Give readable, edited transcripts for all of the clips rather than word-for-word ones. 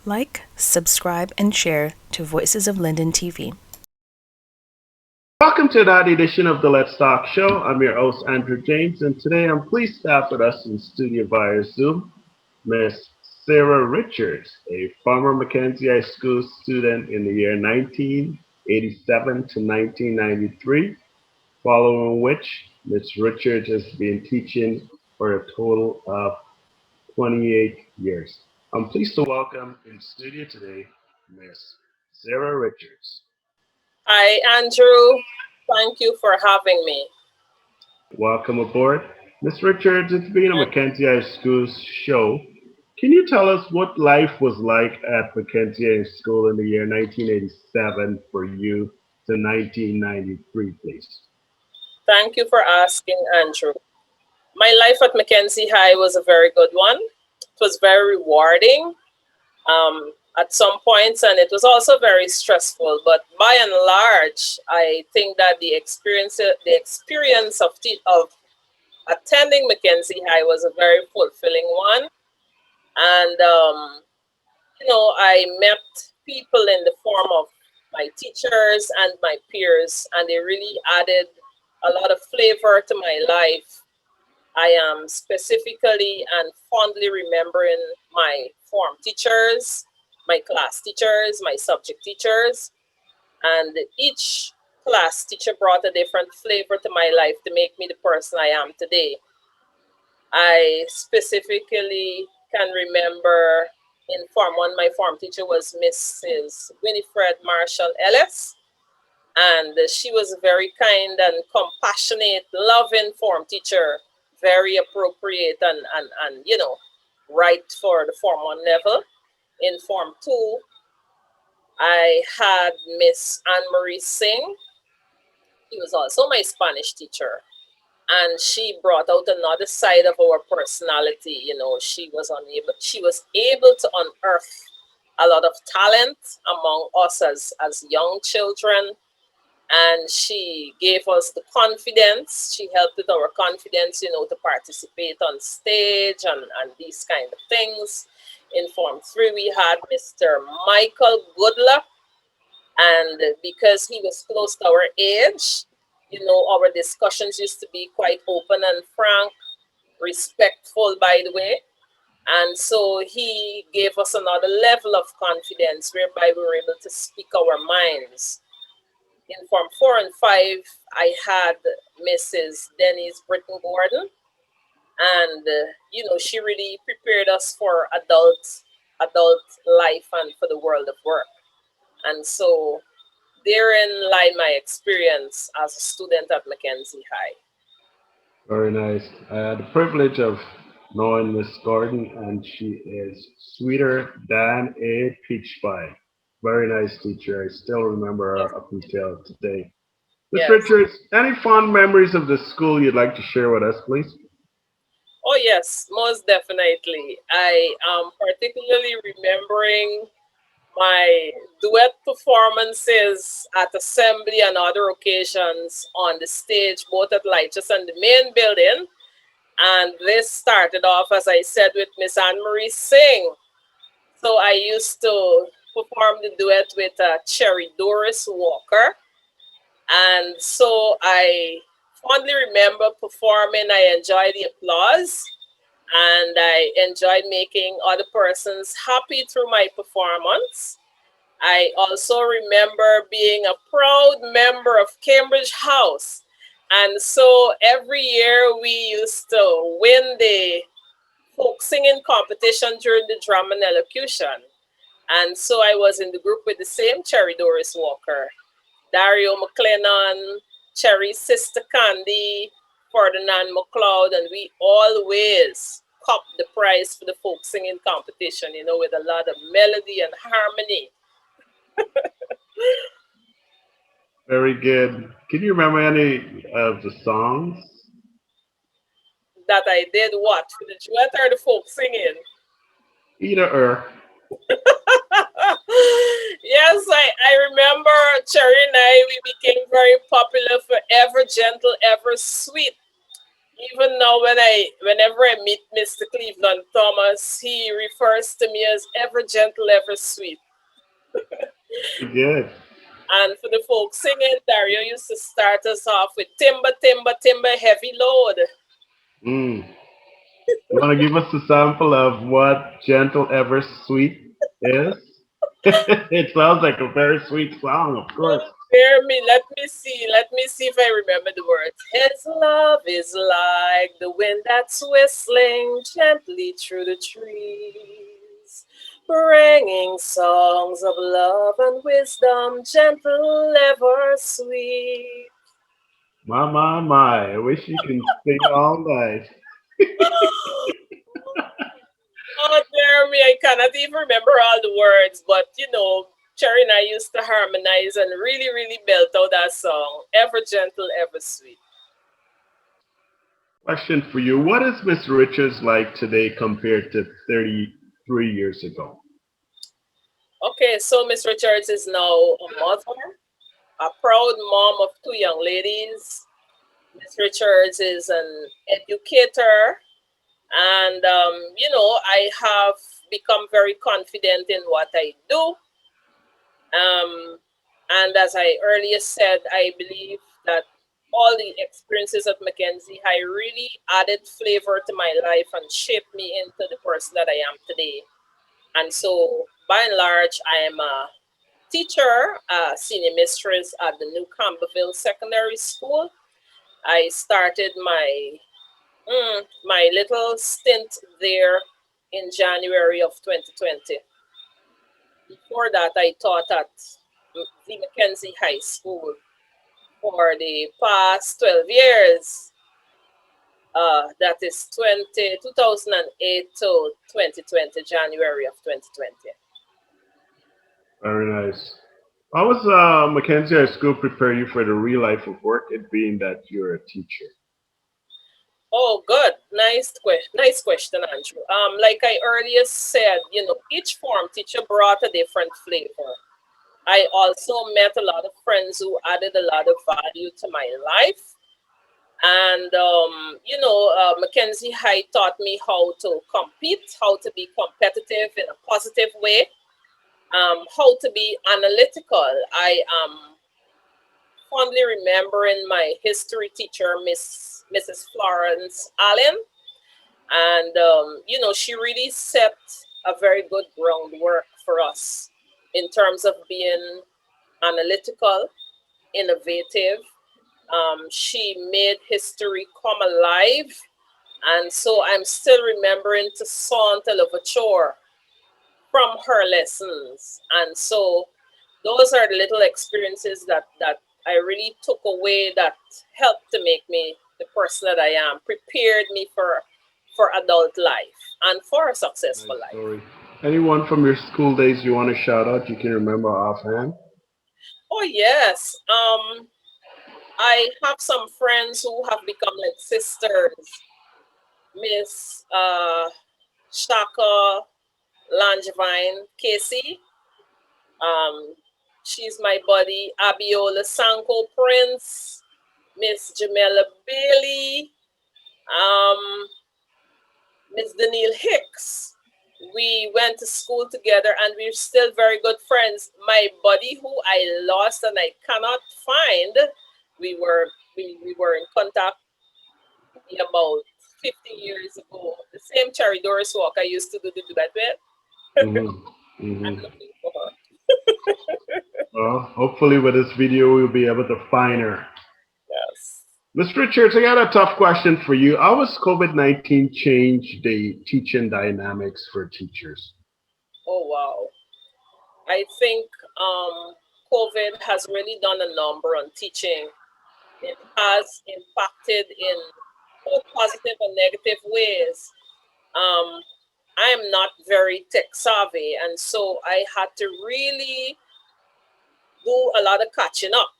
Like, subscribe, and share to Voices of Linden TV. Welcome to that edition of the Let's Talk Show. I'm your host, Andrew James, and today I'm pleased to have with us in studio via Zoom Miss Sarah Richards, a former Mackenzie High School student in the year 1987 to 1993, following which Miss Richards has been teaching for a total of 28 years. I'm pleased to welcome in studio today Miss Sarah Richards. Hi, Andrew. Thank you for having me. Welcome aboard. Ms. Richards, it's been a Mackenzie High School show. Can you tell us what life was like at Mackenzie High School in the year 1987 for you to 1993, please? Thank you for asking, Andrew. My life at Mackenzie High was a very good one. It was very rewarding at some points, and it was also very stressful. But by and large, I think that the experience of attending Mackenzie High was a very fulfilling one. And I met people in the form of my teachers and my peers, and they really added a lot of flavor to my life. I am specifically and fondly remembering my form teachers, my class teachers, my subject teachers, and each class teacher brought a different flavor to my life to make me the person I am today. I specifically can remember in Form 1, my form teacher was Mrs. Winifred Marshall Ellis, and she was a very kind and compassionate, loving form teacher, very appropriate and right for the Form 1 level. In Form 2, I had Miss Anne Marie Singh. She was also my Spanish teacher, and she brought out another side of our personality. She was able to unearth a lot of talent among us as young children, and she gave us the confidence. She helped with our confidence, to participate on stage and these kind of things. In Form 3, we had Mr. Michael Goodluck, and because he was close to our age, our discussions used to be quite open and frank, respectful, by the way. And so he gave us another level of confidence whereby we were able to speak our minds. In Form 4 and 5, I had Mrs. Denise Britton Gordon, and she really prepared us for adult life and for the world of work. And so therein lie my experience as a student at Mackenzie High. Very nice. I had the privilege of knowing Miss Gordon, and she is sweeter than a peach pie. Very nice teacher. I still remember Yes. her up until today. Miss Yes. Richards, any fond memories of the school you'd like to share with us, please? Oh, yes, most definitely. I am particularly remembering my duet performances at assembly and other occasions on the stage, both at Lighthouse and the main building. And this started off, as I said, with Miss Anne Marie Singh. So I used to perform the duet with Cherry Doris Walker. And so I fondly remember performing. I enjoyed the applause, and I enjoyed making other persons happy through my performance. I also remember being a proud member of Cambridge House. And so every year we used to win the folk singing competition during the drama and elocution. And so I was in the group with the same Cherry Doris Walker, Dario McLennan, Cherry's sister Candy, Ferdinand McLeod, and we always copped the prize for the folk singing competition, with a lot of melody and harmony. Very good. Can you remember any of the songs? That I did what? For the duet or the folk singing? Either or. Yes, I remember Cherry and I, we became very popular for Ever Gentle, Ever Sweet. Even now, whenever I meet Mr. Cleveland Thomas, he refers to me as ever gentle, ever sweet. Good. And for the folks singing, Dario used to start us off with timber, timber, timber, heavy load. Mm. You want to give us a sample of what Gentle Ever Sweet is? It sounds like a very sweet song, of course. Oh, bear me. Let me see if I remember the words. His love is like the wind that's whistling gently through the trees, bringing songs of love and wisdom, gentle, ever sweet. My. I wish you can sing all night. Oh, Jeremy, I cannot even remember all the words, but Cherry and I used to harmonize and really, really belt out that song. Ever gentle, ever sweet. Question for you. What is Miss Richards like today compared to 33 years ago? Okay, so Miss Richards is now a mother, a proud mom of two young ladies. Miss Richards is an educator, and I have become very confident in what I do. Um, and as I earlier said, I believe that all the experiences at Mackenzie High really added flavor to my life and shaped me into the person that I am today. And so, by and large, I am a teacher, a senior mistress at the New Camberville Secondary School. I started my little stint there in January of 2020. Before that, I taught at the Mackenzie High School for the past 12 years. That is 2008 to 2020, January of 2020. Very nice. How was Mackenzie High School prepare you for the real life of work, it being that you're a teacher? Oh, good. Nice question, Andrew. Like I earlier said, each form teacher brought a different flavor. I also met a lot of friends who added a lot of value to my life. And, Mackenzie High taught me how to compete, how to be competitive in a positive way, how to be analytical. I am fondly remembering my history teacher, Mrs. Florence Allen. And, she really set a very good groundwork for us in terms of being analytical, innovative. She made history come alive. And so I'm still remembering to Toussaint Louverture from her lessons. And so those are the little experiences that I really took away that helped to make me the person that I am, prepared me for adult life and for a successful Nice life. story. Anyone from your school days you want to shout out you can remember offhand? Oh yes. I have some friends who have become like sisters. Miss Shaka Langevine Casey. Um, she's my buddy. Abiola Sanko Prince. Miss Jamela Bailey. Um, Miss Danielle Hicks. We went to school together and we're still very good friends. My buddy who I lost and I cannot find, we were in contact maybe about 50 years ago. The same Cherry Doris walk I used to do the duet with. Hmm. Hmm. I'm looking for her. Well, hopefully with this video we'll be able to find her. Yes. Ms. Richards, I got a tough question for you. How has COVID-19 changed the teaching dynamics for teachers? Oh wow. I think COVID has really done a number on teaching. It has impacted in both positive and negative ways. Um, I am not very tech savvy, and so I had to really do a lot of catching up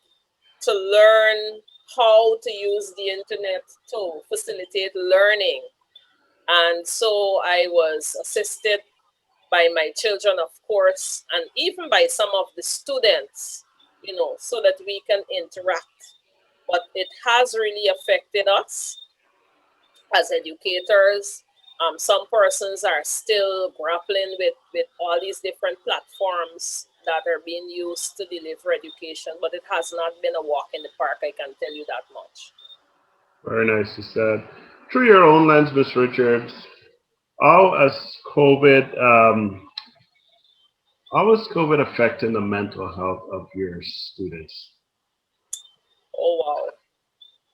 to learn how to use the internet to facilitate learning. And so I was assisted by my children, of course, and even by some of the students, so that we can interact. But it has really affected us. as educators. Some persons are still grappling with all these different platforms that are being used to deliver education, but it has not been a walk in the park, I can tell you that much. Very nicely said. Through your own lens, Miss Richards, how has COVID how is COVID affecting the mental health of your students? Oh, wow.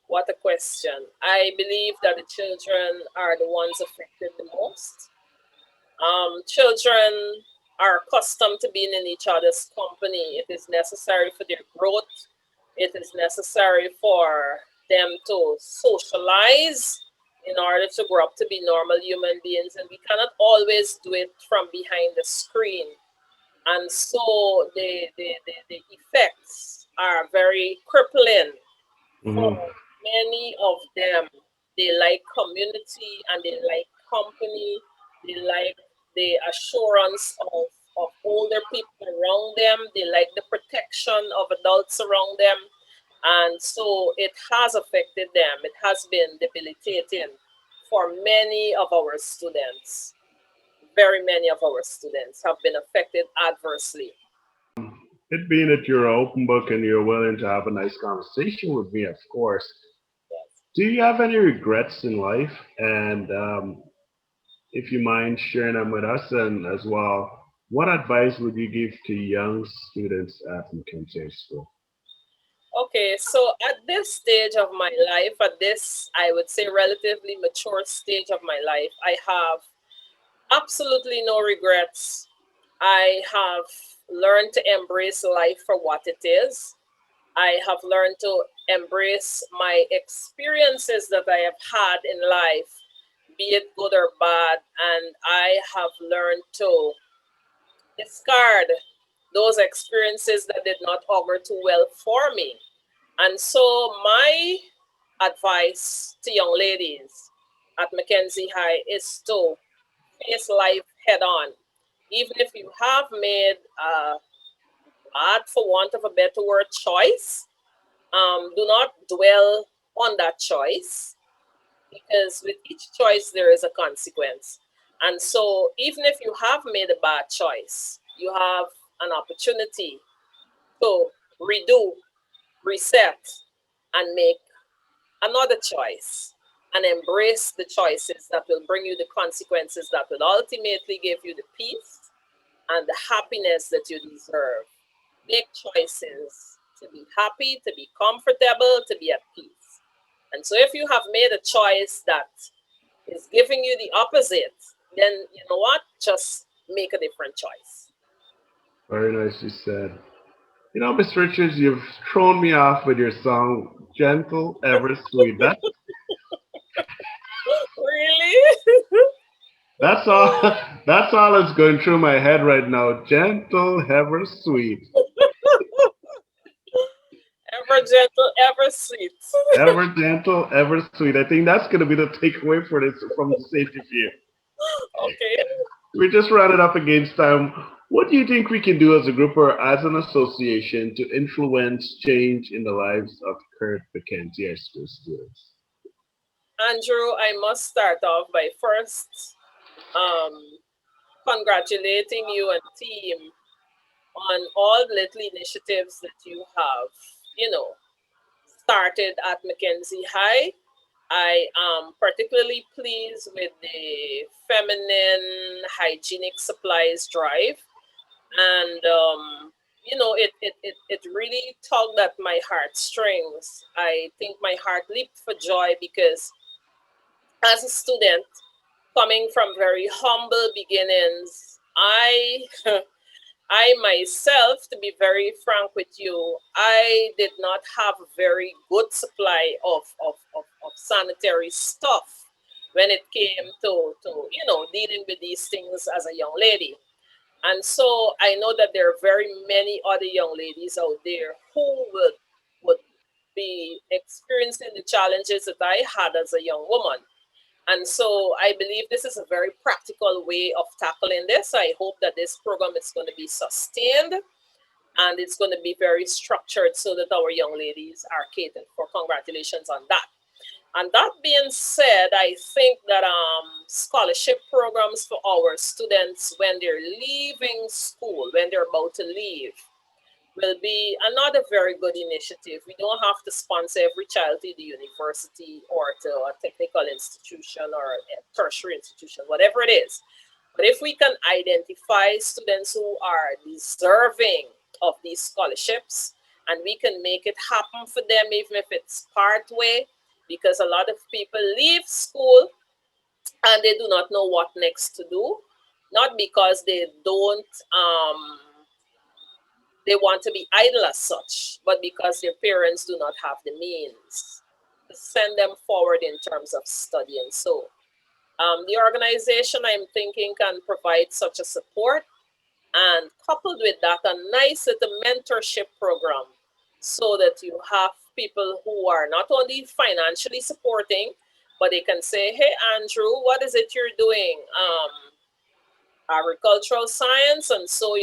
What a question. I believe that the children are the ones affected the most. Children are accustomed to being in each other's company. It is necessary for their growth. It is necessary for them to socialize in order to grow up to be normal human beings. And we cannot always do it from behind the screen. And so the effects are very crippling Hmm. for many of them. They like community and they like company. They like the assurance of older people around them. They like the protection of adults around them. And so it has affected them. It has been debilitating for many of our students. Very many of our students have been affected adversely. It being that you're an open book and you're willing to have a nice conversation with me, of course, Yes. do you have any regrets in life? And if you mind sharing them with us, and as well, what advice would you give to young students at Mckenzie High School? Okay, so at this stage of my life, at this, I would say, relatively mature stage of my life, I have absolutely no regrets. I have learned to embrace life for what it is. I have learned to embrace my experiences that I have had in life, be it good or bad, and I have learned to discard those experiences that did not augur too well for me. And so, my advice to young ladies at Mackenzie High is to face life head on. Even if you have made a bad, for want of a better word, choice, do not dwell on that choice because with each choice there is a consequence. And so, even if you have made a bad choice, you have an opportunity to redo, reset, and make another choice and embrace the choices that will bring you the consequences that will ultimately give you the peace and the happiness that you deserve. Make choices to be happy, to be comfortable, to be at peace. And so, if you have made a choice that is giving you the opposite, then you know what? Just make a different choice. Very nicely said. You know, Miss Richards, you've thrown me off with your song "Gentle Ever Sweet." Really? That's all. That's all that's going through my head right now. Gentle ever sweet, Ever gentle, ever sweet. ever gentle, ever sweet. I think that's going to be the takeaway for this from the safety view. Okay. We're just running up against time. What do you think we can do as a group or as an association to influence change in the lives of current Mackenzie High School students? Andrew, I must start off by first um, congratulating you and team on all the little initiatives that you have, you know, started at Mackenzie High. I am particularly pleased with the feminine hygienic supplies drive. And, it really tugged at my heartstrings. I think my heart leaped for joy because as a student, coming from very humble beginnings, I myself, to be very frank with you, I did not have a very good supply of sanitary stuff when it came to dealing with these things as a young lady. And so I know that there are very many other young ladies out there who would be experiencing the challenges that I had as a young woman. And so I believe this is a very practical way of tackling this. I hope that this program is going to be sustained and it's going to be very structured so that our young ladies are catered for. Congratulations on that. And that being said, I think that scholarship programs for our students when they're leaving school, when they're about to leave, will be another very good initiative. We don't have to sponsor every child to the university or to a technical institution or a tertiary institution, whatever it is. But if we can identify students who are deserving of these scholarships and we can make it happen for them, even if it's part way, because a lot of people leave school and they do not know what next to do, not because they don't they want to be idle as such, but because their parents do not have the means to send them forward in terms of study. And so the organization I'm thinking can provide such a support, and coupled with that, a nice little mentorship program so that you have people who are not only financially supporting, but they can say, hey, Andrew, what is it you're doing? Agricultural science, and so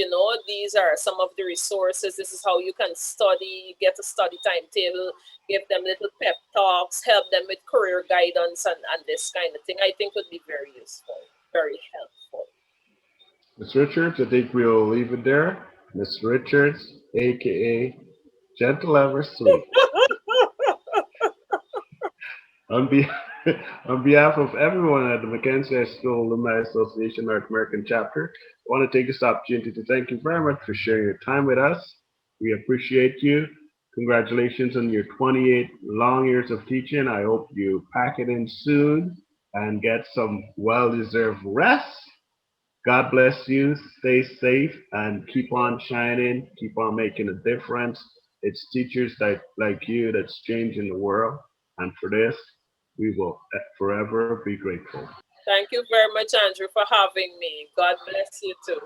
these are some of the resources. This is how you can study, get a study timetable, give them little pep talks, help them with career guidance, and this kind of thing. I think would be very useful, very helpful. Miss Richards, I think we'll leave it there. Miss Richards, aka Gentle Ever Sweet. On, be- on behalf of everyone at the Mckenzie High School Alumni Association North American Chapter, I want to take this opportunity to thank you very much for sharing your time with us. We appreciate you. Congratulations on your 28 long years of teaching. I hope you pack it in soon and get some well-deserved rest. God bless you. Stay safe and keep on shining. Keep on making a difference. It's teachers like you that's changing the world. And for this, we will forever be grateful. Thank you very much, Andrew, for having me. God bless you too.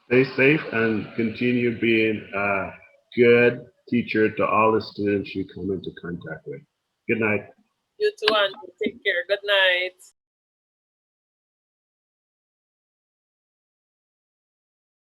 Stay safe and continue being a good teacher to all the students you come into contact with. Good night. You too, Andrew. Take care. Good night.